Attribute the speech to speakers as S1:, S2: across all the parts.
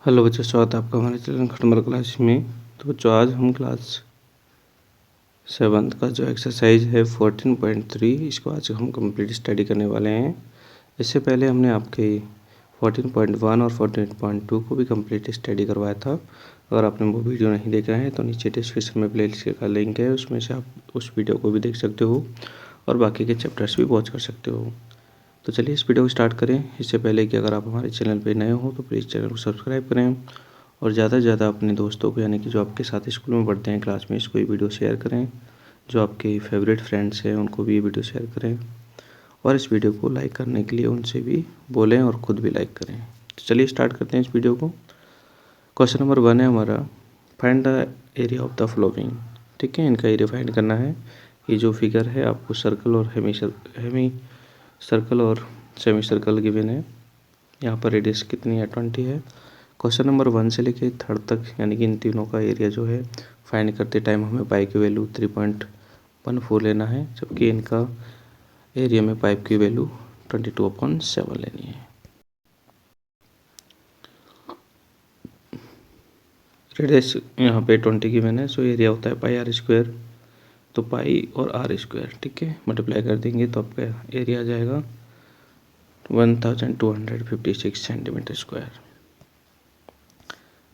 S1: Hello बच्चों, स्वागत है आपका हमारे चैनल खटमल क्लास में। तो बच्चों, आज हम क्लास 7th का जो एक्सरसाइज है 14.3 इसको आज हम कंप्लीट स्टडी करने वाले हैं। इससे पहले हमने आपके 14.1 और 14.2 को भी कंप्लीट स्टडी करवाया था। अगर आपने वो वीडियो नहीं देखा है तो नीचे डिस्क्रिप्शन में प्लेलिस्ट का लिंक है, उसमें से आप उस वीडियो को भी देख सकते हो और बाकी के चैप्टर्स भी वॉच कर सकते हो। तो चलिए इस वीडियो को स्टार्ट करें। इससे पहले कि अगर आप हमारे चैनल पर नए हो तो प्लीज़ चैनल को सब्सक्राइब करें और ज़्यादा से ज़्यादा अपने दोस्तों को, यानी कि जो आपके साथ स्कूल में पढ़ते हैं क्लास में, इसको ये वीडियो शेयर करें। जो आपके फेवरेट फ्रेंड्स हैं उनको भी ये वीडियो शेयर करें और इस वीडियो को लाइक करने के लिए उनसे भी बोलें और ख़ुद भी लाइक करें। तो चलिए स्टार्ट करते हैं इस वीडियो को। क्वेश्चन नंबर 1 है हमारा, find the area of the flowing. ठीक है, इनका एरिया फाइंड करना है। ये जो फिगर है आपको सर्कल और हेमी सर्कल और सेमी सर्कल गिवन है। यहाँ पर रेडियस कितनी है, 20 है। क्वेश्चन नंबर 1 से लेके 3rd तक, यानी कि इन तीनों का एरिया जो है फाइंड करते टाइम हमें पाई की वैल्यू 3.14 लेना है, जबकि इनका एरिया में पाइप की वैल्यू 22/7 लेनी है। रेडियस यहाँ पे 20 की मैंने, सो एरिया होता है पाई r²। तो पाई और r², ठीक है, मल्टीप्लाई कर देंगे तो आपका एरिया आ जाएगा 1256 सेंटीमीटर स्क्वायर।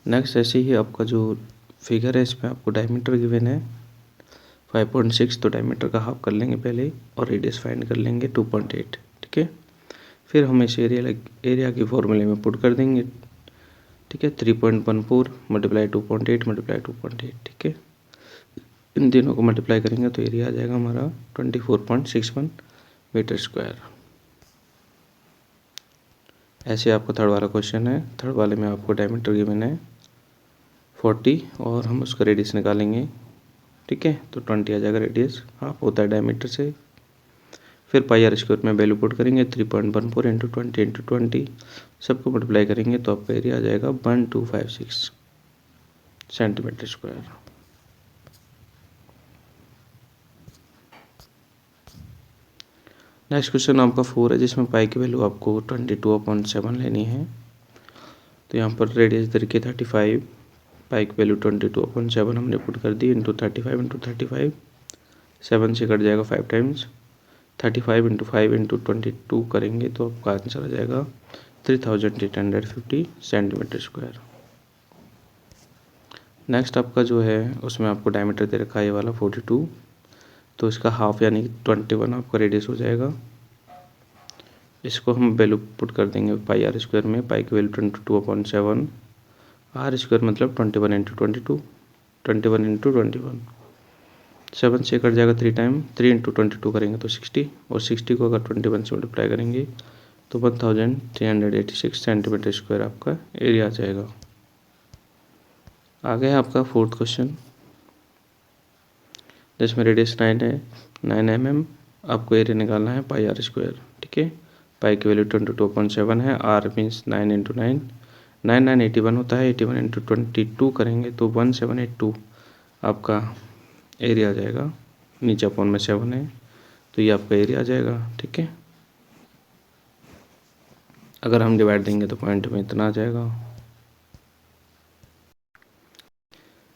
S1: नेक्स्ट, ऐसे ही आपका जो फिगर है इसमें आपको डायमीटर गिवन है 5.6, तो डायमीटर का हाफ कर लेंगे पहले और रेडियस फाइंड कर लेंगे 2.8। ठीक है, फिर हम इस एरिया की फॉर्मूले में पुट कर देंगे। ठीक है, 3.14 मल्टीप्लाई 2.8 मल्टीप्लाई 2.8। ठीक है, इन तीनों को मल्टीप्लाई करेंगे तो एरिया आ जाएगा हमारा 24.61 मीटर स्क्वायर। ऐसे आपका 3rd वाला क्वेश्चन है। 3rd वाले में आपको डायमीटर गिवन है 40 और हम उसका रेडियस निकालेंगे। ठीक है, तो 20 आ जाएगा रेडियस, हाफ होता है डायमीटर से। फिर पाई r² में वैल्यू पुट करेंगे 3.14 इंटू 20 इंटू 20, सबको मल्टीप्लाई करेंगे तो आपका एरिया आ जाएगा 1256 सेंटीमीटर स्क्वायर। नेक्स्ट क्वेश्चन आपका 4 है, जिसमें पाई की वैल्यू आपको 22/7 लेनी है। तो यहाँ पर रेडियस दे रखी 35, पाई की वैल्यू 22/7 हमने पुट कर दी इंटू 35 इंटू 35, 7 से कट जाएगा 5 टाइम्स, 35 इंटू 5 इंटू 22 करेंगे तो आपका आंसर आ जाएगा 3850 सेंटीमीटर स्क्वायर। नेक्स्ट आपका जो है उसमें आपको डायमीटर दे रखा है ये वाला 42, तो इसका हाफ यानी 21 आपका रेडियस हो जाएगा। इसको हम वैल्यू पुट कर देंगे पाई r² में, पाई की वैल्यू 22/7, r² मतलब 21 इंटू 22, 21 इंटू 21, 7 से कट जाएगा 3 टाइम, 3 इंटू 22 करेंगे तो 60, और 60 को अगर 21 से मल्टीप्लाई करेंगे तो 1386 सेंटीमीटर स्क्वायर आपका एरिया आ जाएगा। आ गया आपका 4th क्वेश्चन, जिसमें रेडियस 9 है, 9 mm। आपको एरिया निकालना है पाई r²। ठीक है, पाई की वैल्यू 22/7 है, r मीन्स 9 इंटू 9, 9 9 81 होता है, 81 इंटू 22 करेंगे तो 1782 आपका एरिया आ जाएगा। नीचे अपॉन में 7 है तो ये आपका एरिया आ जाएगा। ठीक है, अगर हम डिवाइड देंगे तो पॉइंट में इतना आ जाएगा।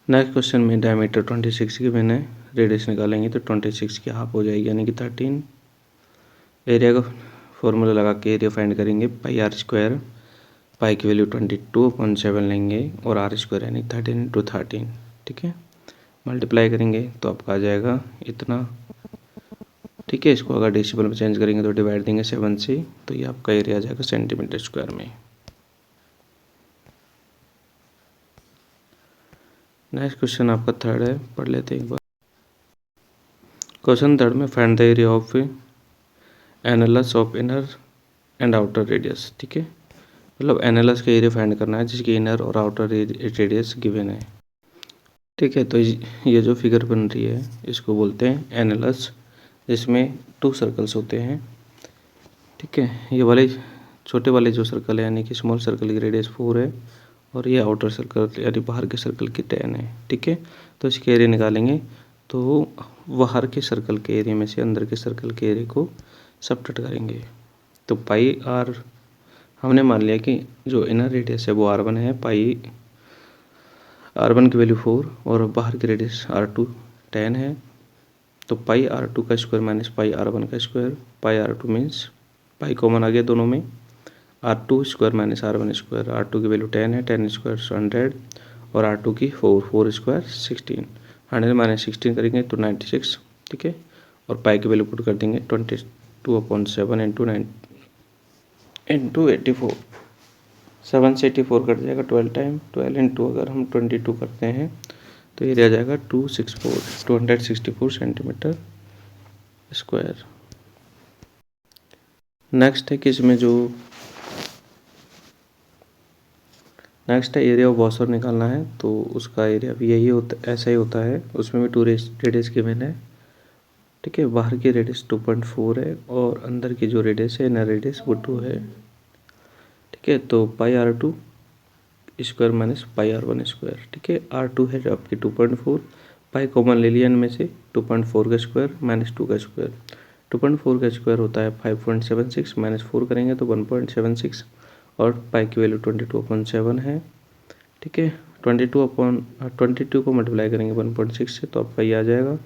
S1: नेक्स्ट क्वेश्चन में डायमीटर 26 की मैंने, रेडियस निकालेंगे तो 26 की हाफ हो जाएगी यानी कि 13। एरिया का फॉर्मूला लगा के एरिया फाइंड करेंगे पाई r², पाई की वैल्यू 22/7 लेंगे और r² यानी 13 इंटू 13। ठीक है, मल्टीप्लाई करेंगे तो आपका आ जाएगा इतना। ठीक है, इसको अगर डेसिमल में चेंज करेंगे तो डिवाइड देंगे 7 से, तो ये आपका एरिया आ जाएगा सेंटीमीटर स्क्वायर में। नेक्स्ट क्वेश्चन आपका 3rd है, पढ़ लेते हैं एक बार। क्वेश्चन 3rd में find the area of एनालस of inner and outer radius. ठीक है, मतलब एनालस का एरिया फाइंड करना है जिसकी इनर और आउटर रेडियस गिवन है। ठीक है, तो ये जो फिगर बन रही है इसको बोलते हैं एनालस, जिसमें 2 सर्कल्स होते हैं। ठीक है, ये वाले छोटे वाले जो सर्कल है यानी कि स्मॉल सर्कल की रेडियस 4 है और ये आउटर सर्कल यानी बाहर के सर्कल की 10 है। ठीक है, तो इसके एरिया निकालेंगे तो बाहर के सर्कल के एरिया में से अंदर के सर्कल के एरिया को सबट्रैक्ट करेंगे तो पाई r हमने मान लिया कि जो इनर रेडियस है वो R1 है, पाई R1 की वैल्यू 4 और बाहर की रेडियस R2 10 है। तो पाई R2 का स्क्वायर माइनस पाई R1 का स्क्वायर, पाई R2 मीन्स पाई कॉमन आ गया दोनों में, R2 square minus R1 square, R2 की वैल्यू 10 है, 10 स्क्वायर 100 और R2 की 4 स्क्वायर 16, 100 माइनस 16 करेंगे तो 96, ठीक है। और पाई की वैल्यू पुट कर देंगे 22/7 इंटू 84, 7 से 84 कट जाएगा 12 टाइम, 12 इंटू अगर हम 22 करते हैं तो ये रह जाएगा 264 सेंटीमीटर स्क्वायर। नेक्स्ट है कि इसमें जो नेक्स्ट है एरिया ऑफ वॉशर निकालना है, तो उसका एरिया भी यही होता, ऐसा ही होता है। उसमें भी 2 रेडियस गिवन है, ठीक है। बाहर की रेडियस 2.4 है और अंदर की जो रेडियस है इनर रेडियस वो 2 है, ठीक है। तो पाई R2 square minus pi R1 square, ठीक है। R2 है आपकी 2.4, पाई कॉमन ले लिया इनमें से, 2.4 का स्क्वायर माइनस 2 का स्क्वायर, 2.4 का स्क्वायर होता है 5.76, माइनस 4 करेंगे तो 1.76 और पाई की वैल्यू 22/7 है, ठीक है। 22 को मल्टीप्लाई करेंगे 1.6 से तो आपका ये आ जाएगा,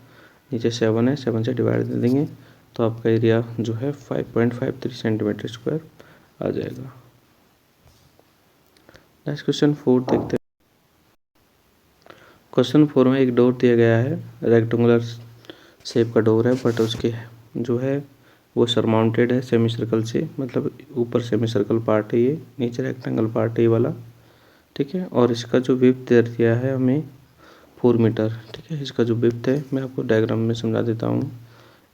S1: नीचे 7 है, 7 से डिवाइड दे देंगे तो आपका एरिया जो है 5.53 सेंटीमीटर स्क्वायर आ जाएगा। नेक्स्ट क्वेश्चन 4 देखते हैं। क्वेश्चन 4 में एक डोर दिया गया है, रेक्टेंगुलर शेप का डोर है, बट उसके जो है वो सरमाउंटेड है सेमी सर्कल से, मतलब ऊपर सेमी सर्कल पार्ट है, ये नीचे रेक्टेंगल पार्ट है ये वाला, ठीक है। और इसका जो विड्थ दे दिया है हमें 4 मीटर, ठीक है। इसका जो विड्थ है मैं आपको डायग्राम में समझा देता हूँ।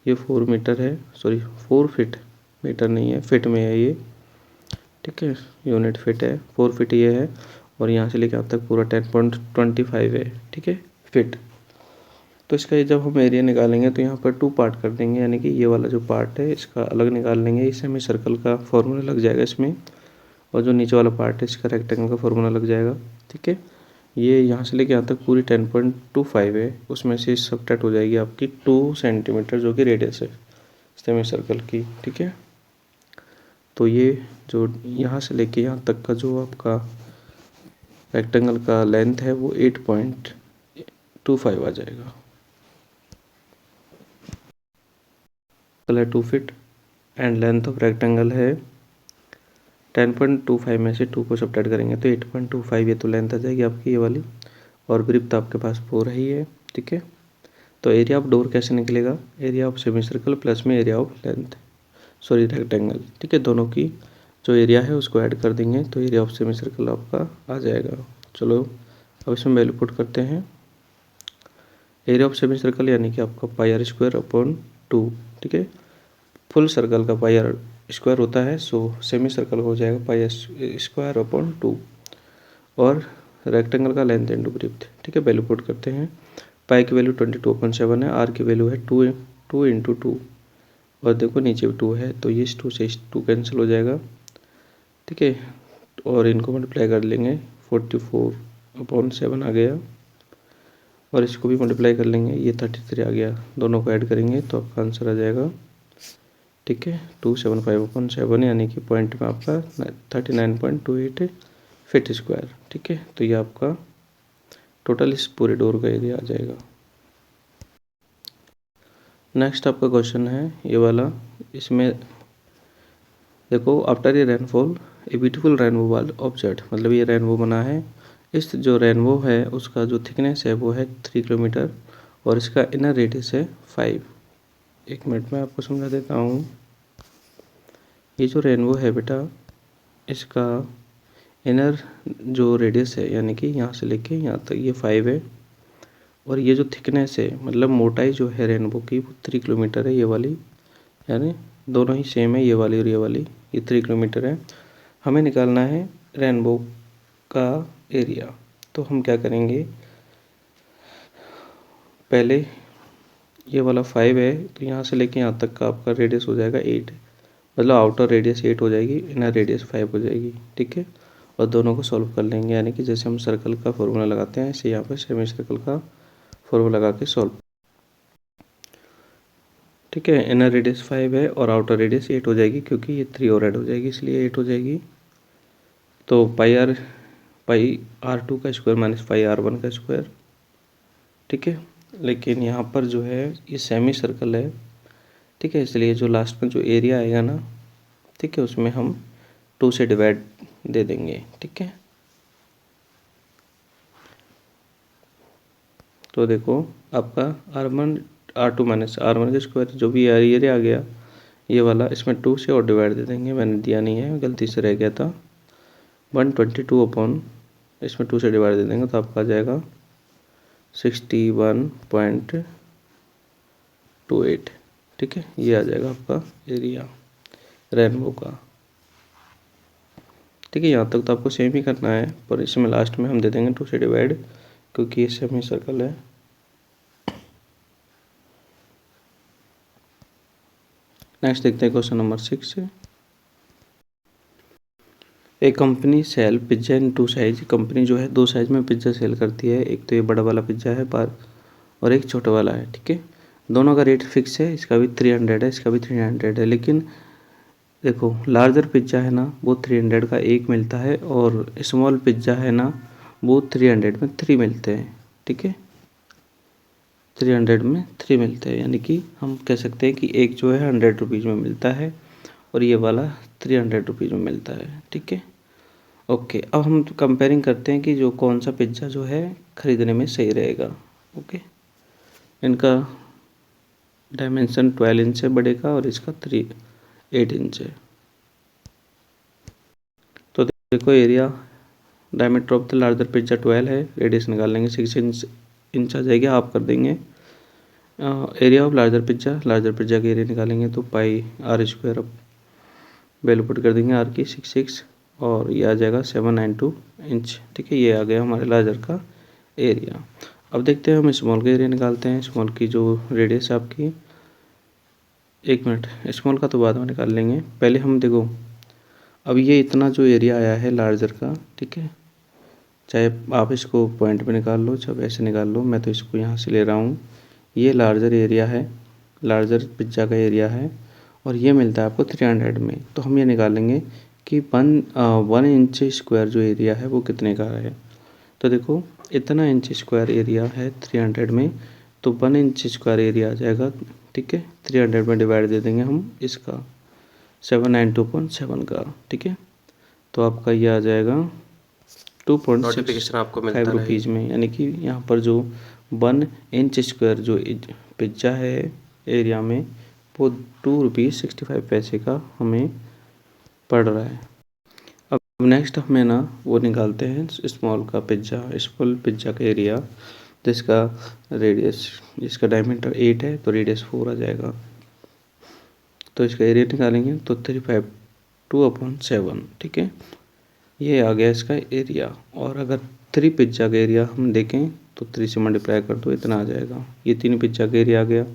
S1: ये 4 मीटर है, सॉरी 4 फीट, मीटर नहीं है, फिट में है ये, ठीक है। यूनिट फिट है, 4 फीट ये है और यहाँ से लेकर यहाँ तक पूरा 10.25 है, ठीक है, फिट। तो इसका जब हम एरिया निकालेंगे तो यहाँ पर 2 पार्ट कर देंगे, यानी कि ये वाला जो पार्ट है इसका अलग निकाल लेंगे, इससे हमें सर्कल का फॉर्मूला लग जाएगा इसमें, और जो नीचे वाला पार्ट है इसका रेक्टेंगल का फॉर्मूला लग जाएगा, ठीक है। ये यहाँ से लेके यहाँ तक पूरी 10.25 है, उसमें से सब्ट्रैक्ट हो जाएगी आपकी 2 सेंटीमीटर जो कि रेडियस है सेमी सर्कल की, ठीक है। तो ये जो यहाँ से लेके यहाँ तक का जो आपका रेक्टेंगल का लेंथ है वो 8.25 आ जाएगा, है 2 feet and length of rectangle है 10.25 में से 2 को सब्ट्रैक्ट करेंगे तो 8.25, ये तो लेंथ आ जाएगी आपकी ये वाली, और ब्रीथ आपके पास 4 ही है, ठीक है। तो एरिया ऑफ डोर कैसे निकलेगा, area of semi circle plus में area of length, sorry rectangle, ठीक है, दोनों की जो एरिया है उसको ऐड कर देंगे तो एरिया ऑफ सेमी सर्कल आपका आ जाएगा। चलो अब इसमें वैल्यू पुट करते हैं। एरिया ऑफ सेमी सर्कल यानी कि आपका पाई R स्क्वायर अपॉन 2, ठीक है। फुल सर्कल का पाई R स्क्वायर होता है, सो सेमी सर्कल हो जाएगा पाई स्क्वायर अपॉन 2, और रेक्टेंगल का लेंथ इंटू ब्रीथ, ठीक है। वैल्यू पुट करते हैं, पाई की वैल्यू 22/7 है, आर की वैल्यू है 2 इंटू 2, और देखो नीचे 2 है तो ये 2 से 2 कैंसिल हो जाएगा, ठीक है। और इनको मल्टीप्लाई कर लेंगे 44/7 आ गया, और इसको भी मल्टीप्लाई कर लेंगे, ये 33 आ गया, दोनों को ऐड करेंगे तो आपका आंसर आ जाएगा, ठीक है, 275/7, यानी कि पॉइंट में आपका 39.28 फीट स्क्वायर, ठीक है। तो ये आपका टोटल इस पूरे डोर का एरिया आ जाएगा। नेक्स्ट आपका क्वेश्चन है ये वाला, इसमें देखो after a rainfall a beautiful rainbow वाल ऑब्जेक्ट, मतलब ये रेनबो बना है, इस जो रेनबो है उसका जो थिकनेस है वो है 3 किलोमीटर और इसका इनर रेडियस है 5। एक मिनट में आपको समझा देता हूँ। ये जो रेनबो है बेटा, इसका इनर जो रेडियस है यानी कि यहाँ से लेके यहाँ तक ये 5 है, और ये जो थिकनेस है मतलब मोटाई जो है रेनबो की वो 3 किलोमीटर है, ये वाली, यानी दोनों ही सेम है, ये वाली और ये वाली, ये 3 किलोमीटर है। हमें निकालना है रेनबो का एरिया, तो हम क्या करेंगे, पहले ये वाला 5 है तो यहाँ से लेके यहाँ तक का आपका रेडियस हो जाएगा 8, मतलब आउटर रेडियस 8 हो जाएगी, इनर रेडियस 5 हो जाएगी, ठीक है। और दोनों को सॉल्व कर लेंगे, यानी कि जैसे हम सर्कल का फॉर्मूला लगाते हैं ऐसे यहाँ पर सेमी सर्कल का फॉर्मूला लगा के सॉल्व, ठीक है। इनर रेडियस 5 है और आउटर रेडियस 8 हो जाएगी, क्योंकि ये 3 और ऐड हो जाएगी इसलिए 8 हो जाएगी। तो पाई r2 का स्क्वायर माइनस पाई r1 का स्क्वायर, ठीक है। लेकिन यहाँ पर जो है ये सेमी सर्कल है, ठीक है, इसलिए जो लास्ट में जो एरिया आएगा ना, ठीक है, उसमें हम 2 से डिवाइड दे देंगे, ठीक है। तो देखो आपका r2 माइनस r1 का स्क्वायर जो भी एरिया आ गया ये वाला, इसमें 2 से और डिवाइड दे देंगे, मैंने दिया नहीं है, गलती से रह गया था। 122 अपॉन इसमें 2 से डिवाइड दे देंगे तो आपका आ जाएगा 61.28, ठीक है। ये आ जाएगा आपका एरिया रेनबो का, ठीक है। यहाँ तक तो आपको सेम ही करना है, पर इसमें लास्ट में हम दे देंगे 2 से डिवाइड, क्योंकि ये सेमी सर्कल है। नेक्स्ट देखते हैं क्वेश्चन नंबर 6। एक कंपनी सेल पिज्जा इन 2 साइज, कंपनी जो है 2 साइज में पिज्ज़ा सेल करती है। एक तो ये बड़ा वाला पिज्ज़ा है पर और एक छोटा वाला है, ठीक है। दोनों का रेट फिक्स है, इसका भी 300 है, इसका भी 300 है। लेकिन देखो लार्जर पिज्ज़ा है ना वो 300 का एक मिलता है, और स्मॉल पिज्ज़ा है ना वो 300 में 3 मिलते हैं, ठीक है। 300 में 3 मिलते हैं, यानी कि हम कह सकते हैं कि एक जो है 100 रुपीज़ में मिलता है और ये वाला 300 रुपीज़ में मिलता है, ठीक है। ओके, अब हम कंपेयरिंग करते हैं कि जो कौन सा पिज्ज़ा जो है ख़रीदने में सही रहेगा। ओके, इनका डायमेंशन 12 इंच है बड़े का, और इसका 8 इंच है। तो देखो area diameter of the larger pizza 12 है, रेडियस निकाल लेंगे 6 इंच आ जाएगी, आप कर देंगे। एरिया ऑफ लार्जर पिज्ज़ा का एरिया निकालेंगे तो पाई r स्क्वायर, अब वैल्यू पुट कर देंगे r की 66, और ये आ जाएगा 792 इंच, ठीक है। ये आ गया हमारे लार्जर का एरिया। अब देखते हैं हम स्मॉल का एरिया निकालते हैं। स्मॉल की जो रेडियस है आपकी, 1 मिनट, स्मॉल का तो बाद में निकाल लेंगे, पहले हम देखो अब ये इतना जो एरिया आया है लार्जर का, ठीक है, चाहे आप इसको पॉइंट पे निकाल लो चाहे वैसे निकाल लो, मैं तो इसको यहाँ से ले रहा हूँ। ये लार्जर एरिया है, लार्जर पिज्ज़ा का एरिया है, और ये मिलता है आपको 300 में। तो हम ये निकालेंगे कि 1 इंच स्क्वायर जो एरिया है वो कितने का है। तो देखो इतना इंच स्क्वायर एरिया है 300 में, तो 1 इंच स्क्वायर एरिया आ जाएगा, ठीक है। 300 में डिवाइड दे देंगे हम इसका 792.7 का, ठीक है। तो आपका ये आ जाएगा 2.65 रुपीज़ में, यानी कि यहाँ पर जो 1 इंच स्क्वायर जो पिज्ज़ा है एरिया में वो 2.65 का हमें पड़ रहा है। अब नेक्स्ट हमें ना वो निकालते हैं स्मॉल पिज्ज़ा का एरिया, जिसका रेडियस, जिसका डायमीटर 8 है तो रेडियस 4 आ जाएगा। तो इसका एरिया निकालेंगे तो 352/7, ठीक है। ये आ गया इसका एरिया। और अगर 3 पिज्ज़ा का एरिया हम देखें तो 3 से मल्टीप्लाई कर दो, इतना आ जाएगा। ये 3 पिज्ज़ा का एरिया आ गया,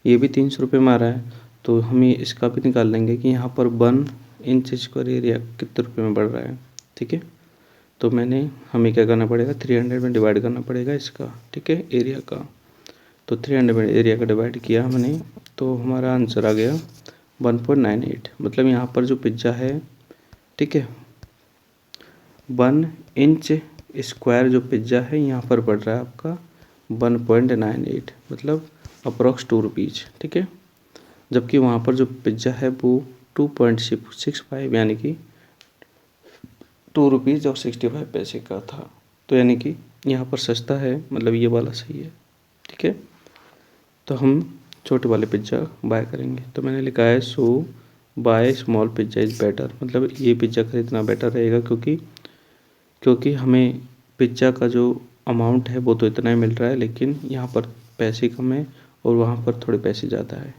S1: ये भी 300 रुपये में आ रहा है, तो हम ये इसका भी निकाल लेंगे कि यहाँ पर 1 इंच स्क्वायर एरिया कितने रुपये में बढ़ रहा है, ठीक है। तो हमें क्या करना पड़ेगा, 300 में डिवाइड करना पड़ेगा इसका, ठीक है, एरिया का। तो 300 में एरिया का डिवाइड किया हमने, तो हमारा आंसर आ गया 1.98। मतलब यहाँ पर जो पिज्ज़ा है, ठीक है, 1 इंच स्क्वायर जो पिज्ज़ा है यहाँ पर पड़ रहा है आपका 1.98, मतलब अप्रॉक्स 2 रुपीज़, ठीक है। जबकि वहाँ पर जो पिज्ज़ा है वो 2.65 यानी कि 2 रुपीज़ और 65 पैसे का था। तो यानी कि यहाँ पर सस्ता है, मतलब ये वाला सही है, ठीक है। तो हम छोटे वाले पिज्ज़ा बाय करेंगे। तो मैंने लिखा है so buy small pizza is better, मतलब ये पिज्ज़ा खरीदना बेटर रहेगा, क्योंकि हमें पिज्ज़ा का जो अमाउंट है वो तो इतना ही मिल रहा है, लेकिन यहाँ पर पैसे कम है और वहाँ पर थोड़े पैसे ज़्यादा है।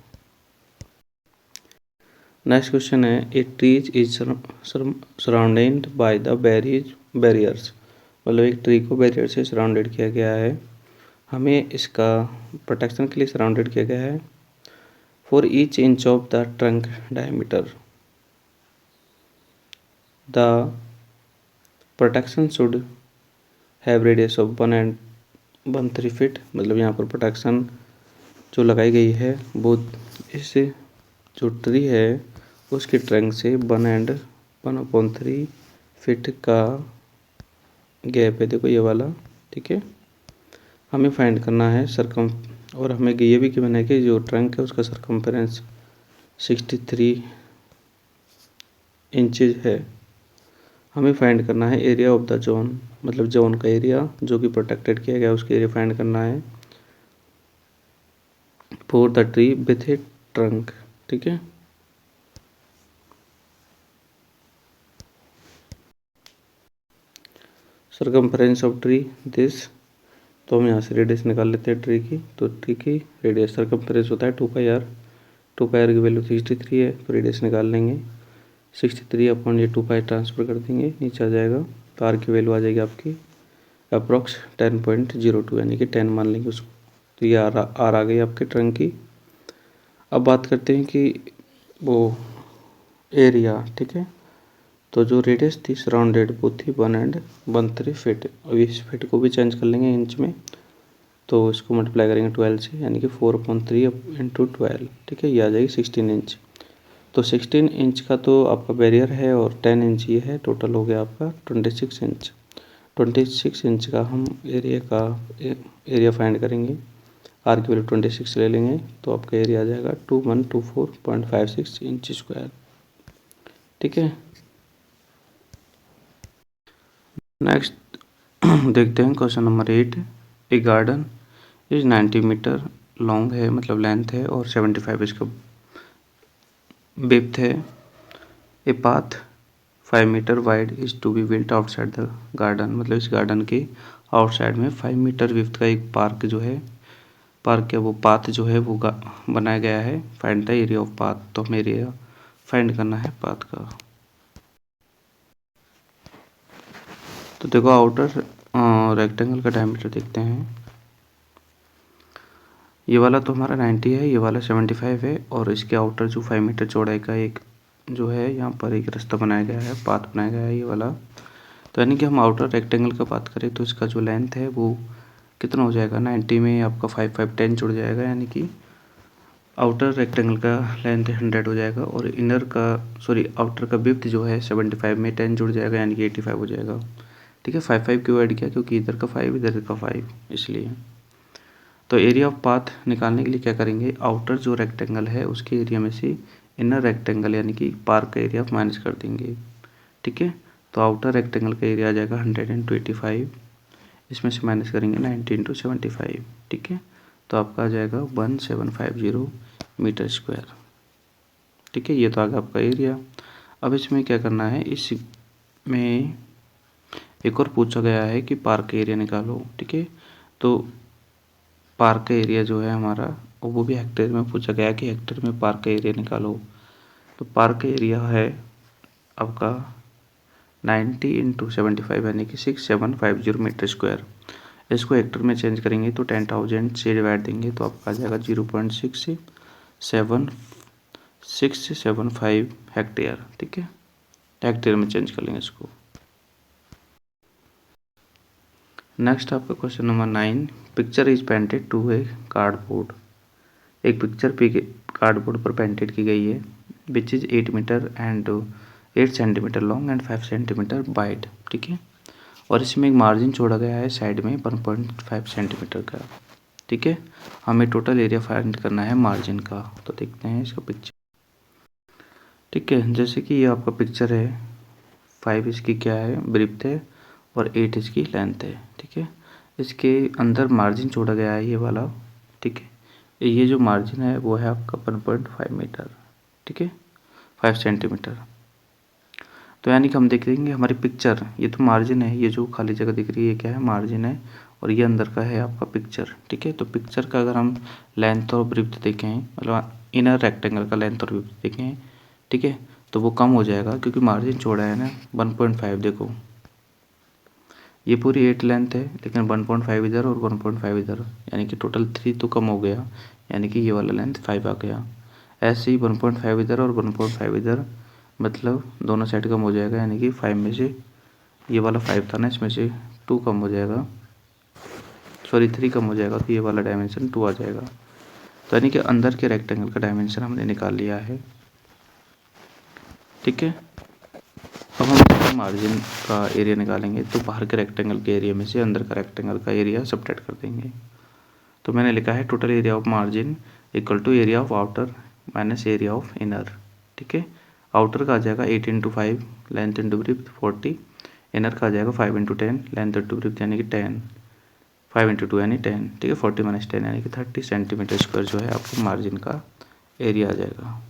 S1: नेक्स्ट क्वेश्चन है, a trees is surrounded by the barriers, मतलब एक ट्री को बैरियर से सराउंडेड किया गया है, हमें इसका प्रोटेक्शन के लिए सराउंडेड किया गया है। For each inch of the trunk diameter the protection should have radius of 1.13 feet, मतलब यहाँ पर प्रोटेक्शन जो लगाई गई है वो इस जो ट्री है उसके ट्रंक से 1.13 फीट का गैप है, देखो ये वाला, ठीक है। हमें फाइंड करना है सरकम, और हमें ये भी गिवन है कि जो ट्रंक है उसका सरकमफेरेंस 63 इंचेज है। हमें फाइंड करना है एरिया ऑफ द जोन, मतलब जोन का एरिया जो कि प्रोटेक्टेड किया गया उसके एरिया फाइंड करना है for the tree with A trunk, ठीक है। सरकमफेरेंस ऑफ ट्री दिस, तो हम यहाँ से रेडियस निकाल लेते हैं ट्री की। तो ट्री की रेडियस सरकमफेरेंस होता है 2πr, 2πr की वैल्यू 63 है, तो रेडियस निकाल लेंगे 63 अपॉन ये 2π ट्रांसफर कर देंगे, नीचे आ जाएगा। तो आर की वैल्यू आ जाएगी आपकी अप्रॉक्स 10.02, यानी कि 10 मान लेंगे उसको। तो ये आर आ गई आपके ट्रंक की। अब बात करते हैं कि वो एरिया, ठीक है। तो जो रेडियस थी सराउंडेड वो थी 1 and 1/3 फीट। अब इस फीट को भी चेंज कर लेंगे इंच में, तो इसको मल्टीप्लाई करेंगे 12 से, यानी कि 4/3 इंटू 12, ठीक है। ये आ जाएगी 16 इंच। तो 16 इंच का तो आपका बैरियर है और 10 इंच ये है, टोटल हो गया आपका 26 इंच। 26 इंच का हम एरिया फाइंड करेंगे। आर की वैल्यू 26 ले लेंगे, तो आपका एरिया आ जाएगा 2124.56 इंच स्क्वायर, ठीक है। नेक्स्ट देखते हैं question number 8। A garden is 90 metre long है, मतलब लेंथ है, और 75 इसका विड्थ है। A path 5 metre wide is to be built outside the garden, मतलब इस गार्डन के आउटसाइड में 5 मीटर विड्थ का एक पार्क जो है, पार्क क्या वो पाथ जो है वो बनाया गया है। Find the area of path, तो हमें एरिया फाइंड करना है पाथ का। तो देखो आउटर रेक्टेंगल का डायमीटर देखते हैं। ये वाला तो हमारा 90 है, ये वाला 75 है, और इसके आउटर जो 5 मीटर चौड़ाई का एक जो है यहाँ पर एक रास्ता बनाया गया है, पाथ बनाया गया है ये वाला। तो यानी कि हम आउटर रेक्टेंगल का बात करें तो इसका जो लेंथ है वो कितना हो जाएगा, 90 में आपका 5 5 10 जुड़ जाएगा, यानी कि आउटर रेक्टेंगल का लेंथ 100 हो जाएगा, और इनर का आउटर का विड्थ जो है 75 में 10 जुड़ जाएगा, यानी कि 85 हो जाएगा, ठीक है। 5 5 क्यों ऐड किया, क्योंकि इधर का 5 इधर का 5, इसलिए। तो एरिया ऑफ पाथ निकालने के लिए क्या करेंगे, आउटर जो रेक्टेंगल है उसके एरिया में से इनर रेक्टेंगल यानी कि पार्क का एरिया माइनस कर देंगे, ठीक है। तो आउटर रेक्टेंगल का एरिया आ जाएगा 100 इंटू 85, इसमें से माइनस करेंगे 90 इंटू 75, ठीक है। तो आपका आ जाएगा 1750 मीटर स्क्वायर, ठीक है। ये तो आ गया आपका एरिया। अब इसमें क्या करना है, इसमें एक और पूछा गया है कि पार्क का एरिया निकालो, ठीक है। तो पार्क का एरिया जो है हमारा, वो भी हेक्टेयर में पूछा गया कि हेक्टेयर में पार्क का एरिया निकालो। तो पार्क का एरिया है आपका 90 इंटू 75, यानी कि 6750 मीटर स्क्वायर। इसको हेक्टेयर में चेंज करेंगे तो 10,000 से डिवाइड देंगे, तो आपका आ जाएगा 0.6675 हेक्टेयर, ठीक है। हेक्टेयर में चेंज कर लेंगे इसको। नेक्स्ट आपका question number 9। Picture is painted to a cardboard. एक पिक्चर पे कार्डबोर्ड पर पेंटेड की गई है, which is 8 metre and 8 centimetre long and 5 centimetre wide, ठीक है। और इसमें एक मार्जिन छोड़ा गया है साइड में 1.5 सेंटीमीटर का, ठीक है। हमें टोटल एरिया फाइंड करना है मार्जिन का। तो देखते हैं इसका पिक्चर, ठीक है। जैसे कि ये आपका पिक्चर है, 5 इसकी क्या है ब्रीथ है, और 8 इसकी लेंथ है, ठीक है। इसके अंदर मार्जिन छोड़ा गया है ये वाला, ठीक है। ये जो मार्जिन है वो है आपका 1.5 मीटर, ठीक है, 5 सेंटीमीटर। तो यानी कि हम देख लेंगे हमारी पिक्चर, ये तो मार्जिन है, ये जो खाली जगह दिख रही है ये क्या है, मार्जिन है, और ये अंदर का है आपका पिक्चर, ठीक है। तो पिक्चर का अगर हम लेंथ और ब्रीथ देखें, मतलब इनर रेक्टेंगल का लेंथ और ब्रीथ देखें, ठीक है, तो वो कम हो जाएगा क्योंकि मार्जिन छोड़ा है ना 1.5। देखो ये पूरी 8 लेंथ है, लेकिन 1.5 इधर और 1.5 इधर, यानी कि टोटल 3 तो कम हो गया, यानी कि ये वाला लेंथ 5 आ गया। ऐसे ही 1.5 इधर और 1.5 इधर, मतलब दोनों साइड कम हो जाएगा, यानी कि 5 में से ये वाला 5 था ना, इसमें से 2 कम हो जाएगा, 3 कम हो जाएगा, तो ये वाला डायमेंशन 2 आ जाएगा। तो यानी कि अंदर के रेक्टेंगल का डायमेंशन हमने निकाल लिया है, ठीक है। अब हम मार्जिन का एरिया निकालेंगे तो बाहर के रेक्टेंगल के एरिया में से अंदर का रेक्टेंगल का एरिया सबट्रैक्ट कर देंगे। तो मैंने लिखा है total area of margin equal to area of outer minus area of inner. ठीक है, आउटर का आ जाएगा 8 into 5 length into breadth 40, inner का आ जाएगा 5 इंटू 10 लेंथ इंटू ब्रीथ यानी कि 10, 5 इंटू 2 यानी 10। ठीक है, 40 माइनस 10 यानी कि 30 सेंटीमीटर स्क्वायर जो है आपको मार्जिन का एरिया आ जाएगा।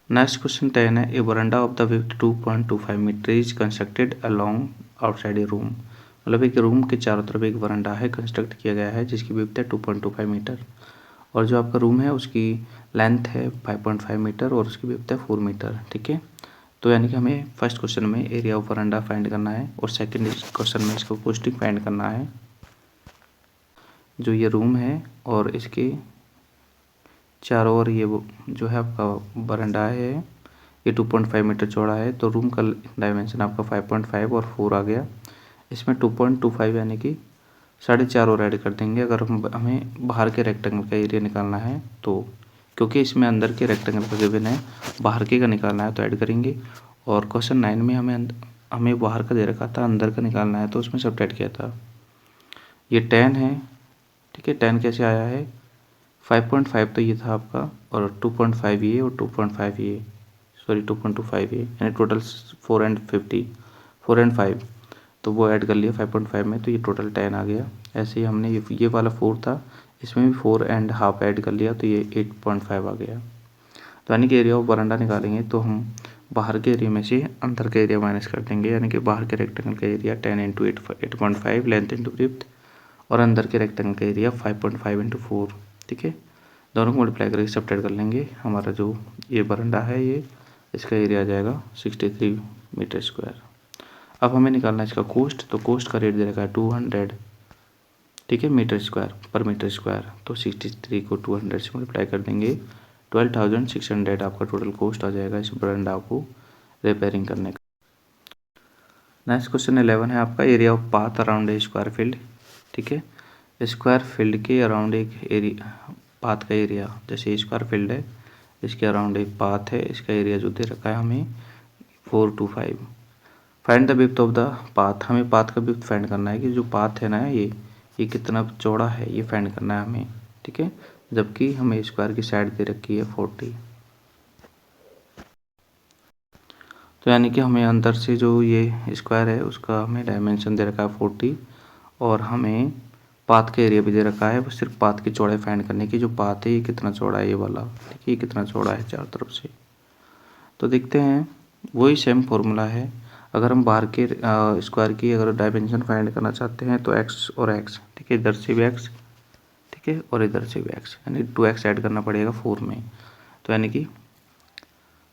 S1: नेक्स्ट क्वेश्चन 10 है, a veranda of the width 2.25 metre is constructed along outside a room. मतलब एक रूम के चारों तरफ एक वरांडा है कंस्ट्रक्ट किया गया है जिसकी विड्थ है 2.25 मीटर, और जो आपका रूम है उसकी लेंथ है 5.5 मीटर और उसकी विड्थ है 4 मीटर। ठीक है, तो यानी कि हमें फर्स्ट क्वेश्चन में एरिया ऑफ वरांडा फाइंड करना है और सेकंड क्वेश्चन में इसको अकॉस्टिक फाइंड करना है। जो ये रूम है और इसके चारों ओर ये जो है आपका वरांडा है ये 2.5 मीटर चौड़ा है, तो रूम का डायमेंशन आपका 5.5 और 4 आ गया। इसमें 2.25 यानी कि 4.5 और ऐड कर देंगे अगर हमें बाहर के रेक्टेंगल का एरिया निकालना है तो, क्योंकि इसमें अंदर के रेक्टेंगल का गिवन है बाहर के का निकालना है तो ऐड करेंगे। और क्वेश्चन 9 में हमें बाहर का दे रखा था, अंदर का निकालना है तो उसमें सबट्रैक्ट किया था। ये 10 है। ठीक है, 10 कैसे आया है, 5.5 तो ये था आपका और 2.5 ये और 2.5 ये, सॉरी 2.25 ये, यानी टोटल 4 एंड 5, तो वो ऐड कर लिया 5.5 में तो ये टोटल 10 आ गया। ऐसे ही हमने ये वाला 4 था, इसमें भी 4 एंड हाफ ऐड कर लिया तो ये 8.5 आ गया। तो यानी कि एरिया ऑफ वरांडा निकालेंगे तो हम बाहर के एरिया में से अंदर का एरिया माइनस कर देंगे, यानी कि बाहर के रेक्टेंगल का area 10 into 8.5 length into breadth और अंदर के रेक्टेंगल का एरिया 5.5 इंटू 4। ठीक है, दोनों को मल्टीप्लाई करके सबट्रैक्ट कर लेंगे। हमारा जो ये वरांडा है ये इसका एरिया आ जाएगा 63 मीटर स्क्वायर। अब हमें निकालना है इसका कोस्ट, तो कोस्ट का रेट दे रखा है 200। ठीक है, मीटर स्क्वायर पर मीटर स्क्वायर, तो 63 को 200 से मल्टीप्लाई कर देंगे, 12,600 आपका टोटल कोस्ट आ जाएगा इस वरांडा को रिपेयरिंग करने का। नेक्स्ट क्वेश्चन 11 है आपका, area of path around a square field. ठीक है, स्क्वायर फील्ड के अराउंड एक एरिया, पाथ का एरिया, जैसे स्क्वायर फील्ड है इसके अराउंड एक पाथ है, इसका एरिया जो दे रखा है हमें 425। Find the width of the path, हमें पाथ का विड्थ फाइंड करना है कि जो पाथ है ना ये कितना चौड़ा है ये फाइंड करना है हमें। ठीक है, जबकि हमें स्क्वायर की साइड दे रखी है 40, तो यानी कि हमें अंदर से जो ये स्क्वायर है उसका हमें डायमेंशन दे रखा है 40 और हमें पाथ का एरिया भी दे रखा है, बस सिर्फ पाथ की चौड़ाई फाइंड करने की, जो पाथ है ये कितना चौड़ा है ये वाला। ठीक है, ये कितना चौड़ा है चारों तरफ से, तो देखते हैं वही सेम फॉर्मूला है। अगर हम बाहर के स्क्वायर की अगर डायमेंशन फाइंड करना चाहते हैं तो एक्स और एक्स, ठीक है, इधर से भी एक्स, ठीक है, और इधर से भी एक्स, यानी 2x ऐड करना पड़ेगा 4 में, तो यानी कि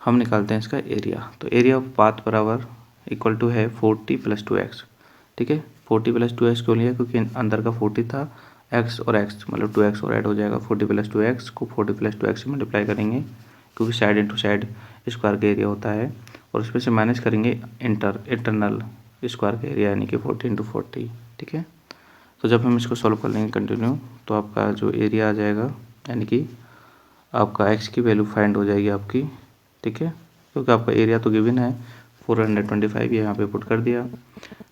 S1: हम निकालते हैं इसका एरिया। तो एरिया ऑफ पाथ बराबर इक्वल टू है 40 + 2x। ठीक है, 40 + 2x क्यों लिया, क्योंकि अंदर का 40 था, x और x मतलब 2x और ऐड हो जाएगा, 40 + 2x को 40 + 2x से मल्टीप्लाई करेंगे, क्योंकि साइड इंटू साइड स्क्वायर का एरिया होता है, और उसमें से माइनस करेंगे इंटरनल स्क्वायर का एरिया, यानी कि 40 × 40। ठीक है, तो जब हम इसको सॉल्व कर लेंगे कंटिन्यू तो आपका जो एरिया आ जाएगा, यानी कि आपका x की वैल्यू फाइंड हो जाएगी आपकी। ठीक है, क्योंकि आपका एरिया तो गिवन है 425, ये यहाँ पे पुट कर दिया।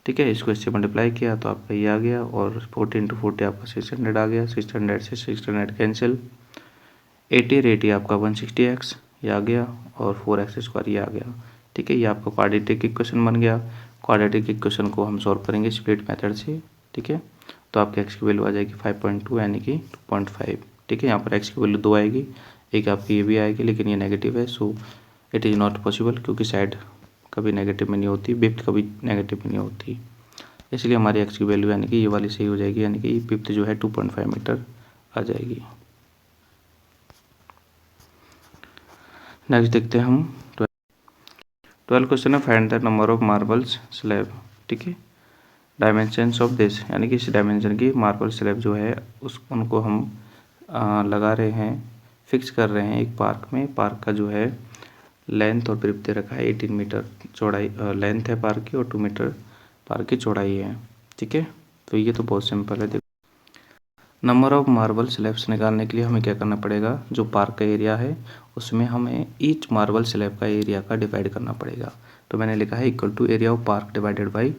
S1: ठीक है, इसको इससे मल्टीप्लाई किया तो आपका ये आ गया, और 40 × 40 आपका 600 आ गया, 600 से 600 कैंसिल, 80 80 आपका 160x ये आ गया, और 4x² ये आ गया। ठीक है, ये आपका क्वाड्रेटिक इक्वेशन बन गया। क्वाड्रेटिक इक्वेशन को हम सॉल्व करेंगे स्प्लिट मेथड से। ठीक है, तो आपके x की वैल्यू आ जाएगी 5.2 यानी कि 2.5। ठीक है, यहाँ पर x की वैल्यू 2 आएगी, एक आपकी ये भी आएगी, लेकिन ये नेगेटिव है, so it is not possible, क्योंकि साइड कभी नेगेटिव में नहीं होती, विड्थ कभी नेगेटिव में नहीं होती, इसलिए हमारी x की वैल्यू यानी कि ये वाली सही हो जाएगी, यानी कि विड्थ जो है 2.5 मीटर आ जाएगी। नेक्स्ट देखते हैं हम 12 क्वेश्चन है, find the number of marbles slab. ठीक है, डायमेंशंस ऑफ दिस, यानी कि इस डायमेंशन की मार्बल स्लैब जो है उनको हम लगा रहे हैं, फिक्स कर रहे हैं एक पार्क में। पार्क का जो है लेंथ और ब्रीथ दे रखा है 18 मीटर चौड़ाई लेंथ है पार्क की, और 2 मीटर पार्क की चौड़ाई है। ठीक है, तो ये तो बहुत सिंपल है। देखो नंबर ऑफ मार्बल स्लैब्स निकालने के लिए हमें क्या करना पड़ेगा, जो पार्क का एरिया है उसमें हमें ईच मार्बल स्लैब का एरिया का डिवाइड करना पड़ेगा। तो मैंने लिखा है equal to area of park divided by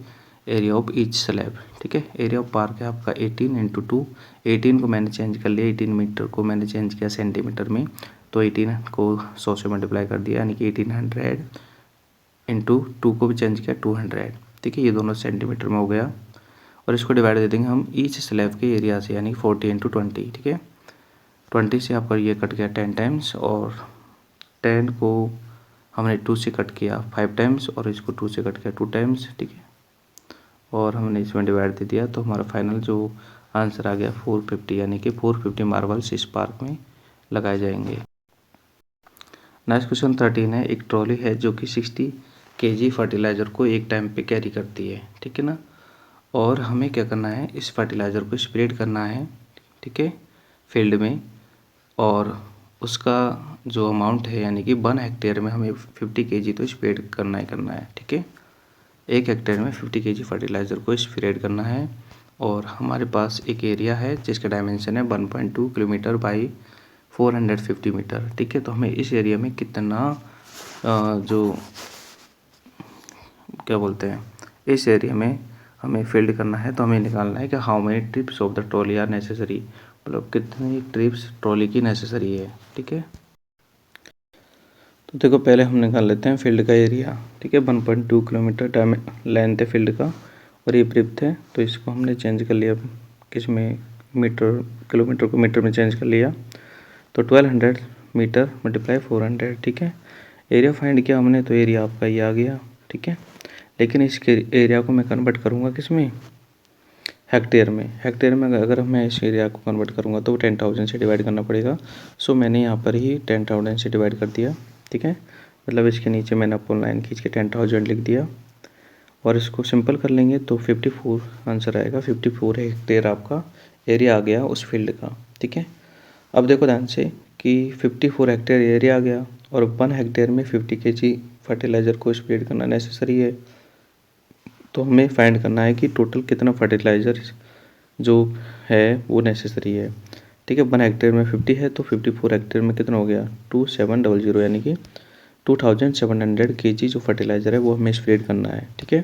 S1: area of each slab. ठीक है, एरिया ऑफ पार्क है आपका 18 इंटू 2। 18 को मैंने चेंज कर लिया, 18 मीटर को मैंने चेंज किया सेंटीमीटर में, तो 18 को 100 से मल्टीप्लाई कर दिया, यानी कि 1800 इंटू 2 को भी चेंज किया 200। ठीक है, ये दोनों सेंटीमीटर में हो गया। और इसको डिवाइड दे देंगे हम ईच स्लैब के एरिया से, यानी 40 इंटू 20। ठीक है, 20 से आपका ये कट गया 10 टाइम्स, और 10 को हमने 2 से कट किया 5 टाइम्स, और इसको 2 से कट किया 2 टाइम्स। ठीक है, और हमने इसमें डिवाइड दे दिया, तो हमारा फाइनल जो आंसर आ गया 450, यानी कि 450 मार्बल्स इस पार्क में लगाए जाएंगे। नेक्स्ट क्वेश्चन 13 है। एक ट्रॉली है जो कि 60 kg फर्टिलाइज़र को एक टाइम पे कैरी करती है। ठीक है ना, और हमें क्या करना है, इस फर्टिलाइज़र को स्प्रेड करना है। ठीक है, फील्ड में, और उसका जो अमाउंट है, यानी कि 1 हेक्टेयर में हमें 50 kg तो स्प्रेड करना ही करना है। ठीक है, 1 हेक्टेयर में 50 kg फर्टिलाइज़र को स्प्रेड करना है, और हमारे पास एक एरिया है जिसका डायमेंशन है 1.2 किलोमीटर बाई 450 मीटर। ठीक है, तो हमें इस एरिया में कितना जो क्या बोलते हैं, इस एरिया में हमें फील्ड करना है, तो हमें निकालना है कि how many trips of the trolley are necessary, मतलब कितनी ट्रिप्स ट्रॉली की नेसेसरी है। ठीक है, तो देखो पहले हम निकाल लेते हैं फील्ड का एरिया। ठीक है, 1.2 किलोमीटर लेंथ है फील्ड का, और ये ब्रीथ है, तो इसको हमने चेंज कर लिया किस में, मीटर, किलोमीटर को मीटर में चेंज कर लिया, तो 1200 मीटर मल्टीप्लाई 400। ठीक है, एरिया फाइंड किया हमने, तो एरिया आपका ये आ गया। ठीक है, लेकिन इस एरिया को मैं कन्वर्ट करूँगा किस में, हेक्टेयर में। हेक्टेयर में अगर मैं इस एरिया को कन्वर्ट करूँगा तो 10,000 से डिवाइड करना पड़ेगा। सो मैंने यहाँ पर ही 10,000 से डिवाइड कर दिया। ठीक है, मतलब इसके नीचे मैंने अपन लाइन खींच के 10,000 लिख दिया, और इसको सिंपल कर लेंगे तो 54 आंसर आएगा। 54 हेक्टेयर आपका एरिया आ गया उस फील्ड का। ठीक है, अब देखो ध्यान से कि 54 हेक्टेयर एरिया आ गया, और 1 हेक्टेयर में 50 kg फर्टिलाइज़र को स्प्रेड करना नेसेसरी है। तो हमें फाइंड करना है कि टोटल कितना फर्टिलाइज़र जो है वो नेसेसरी है। ठीक है, 1 हेक्टेयर में 50 है, तो 54 हेक्टेयर में कितना हो गया, 2700, यानी कि 2700 kg जो फर्टिलाइज़र है वो हमें स्प्रेड करना है। ठीक है,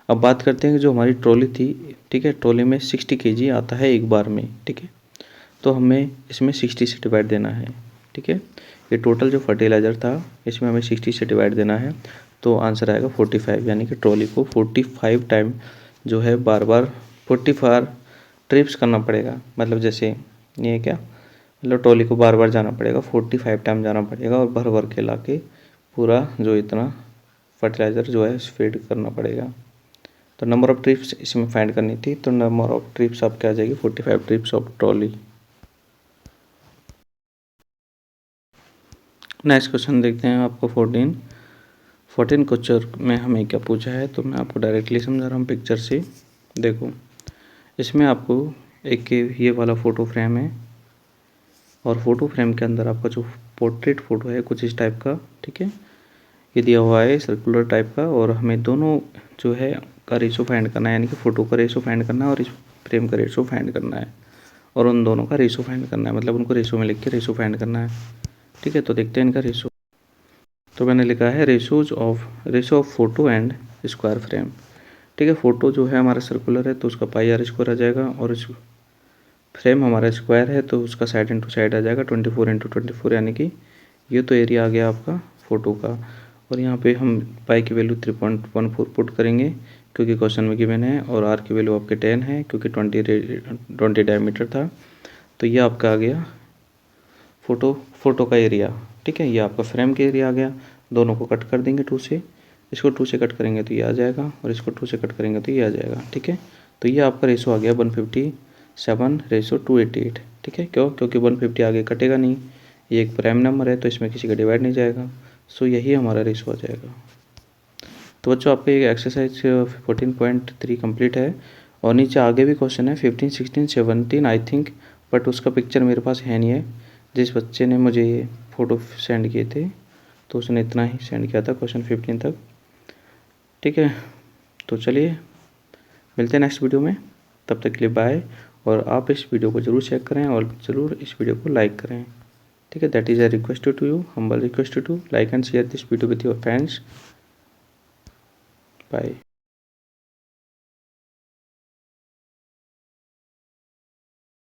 S1: अब बात करते हैं कि जो हमारी ट्रॉली थी, ठीक है, ट्रॉली में 60 kg आता है एक बार में। ठीक है, तो हमें इसमें 60 से डिवाइड देना है। ठीक है, ये टोटल जो फर्टिलाइज़र था इसमें हमें 60 से डिवाइड देना है, तो आंसर आएगा 45, यानी कि ट्रॉली को 45 टाइम जो है बार बार 44 ट्रिप्स करना पड़ेगा। मतलब जैसे ये क्या, मतलब ट्रॉली को बार बार जाना पड़ेगा, 45 टाइम जाना पड़ेगा, और भर भर के ला के पूरा जो इतना फर्टिलाइज़र जो है फीड करना पड़ेगा। तो नंबर ऑफ़ ट्रिप्स इसमें फाइंड करनी थी, तो नंबर ऑफ़ ट्रिप्स आपके आ जाएगी 45 trips of trolley. Next question देखते हैं आपको 14 क्वेश्चन में हमें क्या पूछा है, तो मैं आपको डायरेक्टली समझा रहा हूँ पिक्चर से। देखो इसमें आपको एक ये वाला फ़ोटो फ्रेम है, और फोटो फ्रेम के अंदर आपका जो पोर्ट्रेट फ़ोटो है कुछ इस टाइप का। ठीक है, ये दिया हुआ है सर्कुलर टाइप का, और हमें दोनों जो है का रेशो फाइंड करना है, यानी कि फ़ोटो का रेशो फाइंड करना है और इस फ्रेम का रेशो फाइंड करना है, और उन दोनों का रेशो फाइंड करना है, मतलब उनको रेशो में लिख के रेशो फाइंड करना है। ठीक है, तो देखते हैं इनका रेशो। तो मैंने लिखा है ratio of photo and square frame. ठीक है, फ़ोटो जो है हमारा सर्कुलर है तो उसका पाई आर स्क्वायर आ जाएगा, और इस फ्रेम हमारा स्क्वायर है तो उसका साइड इंटू साइड आ जाएगा 24 इंटू 24, यानी कि ये तो एरिया आ गया आपका फ़ोटो का। और यहाँ पे हम पाई की वैल्यू 3.14 पुट करेंगे क्योंकि क्वेश्चन में गिवन है, और आर की वैल्यू आपके 10 है क्योंकि 20 डायमीटर था। तो ये आपका आ गया फ़ोटो का एरिया। ठीक है, ये आपका फ्रेम का एरिया आ गया। दोनों को कट कर देंगे 2 से, इसको 2 से कट करेंगे तो ये आ जाएगा, और इसको 2 से कट करेंगे तो ये आ जाएगा। ठीक है, तो ये आपका रेशो आ गया 157:288। ठीक है, क्योंकि 150 आगे कटेगा नहीं, ये एक प्राइम नंबर है तो इसमें किसी का डिवाइड नहीं जाएगा। सो यही हमारा रेशो आ जाएगा। तो बच्चों आपका ये एक्सरसाइज 14.3 कंप्लीट है, और नीचे आगे भी क्वेश्चन है 15, 16, 17 आई थिंक, बट उसका पिक्चर मेरे पास है नहीं है। जिस बच्चे ने मुझे ये फ़ोटो सेंड किए थे तो उसने इतना ही सेंड किया था क्वेश्चन 15 तक। ठीक है, तो चलिए मिलते हैं नेक्स्ट वीडियो में, तब तक के लिए बाय। और आप इस वीडियो को ज़रूर चेक करें और ज़रूर इस वीडियो को लाइक करें। ठीक है, that is a request to you, humble request to like and share this video with your friends. Bye.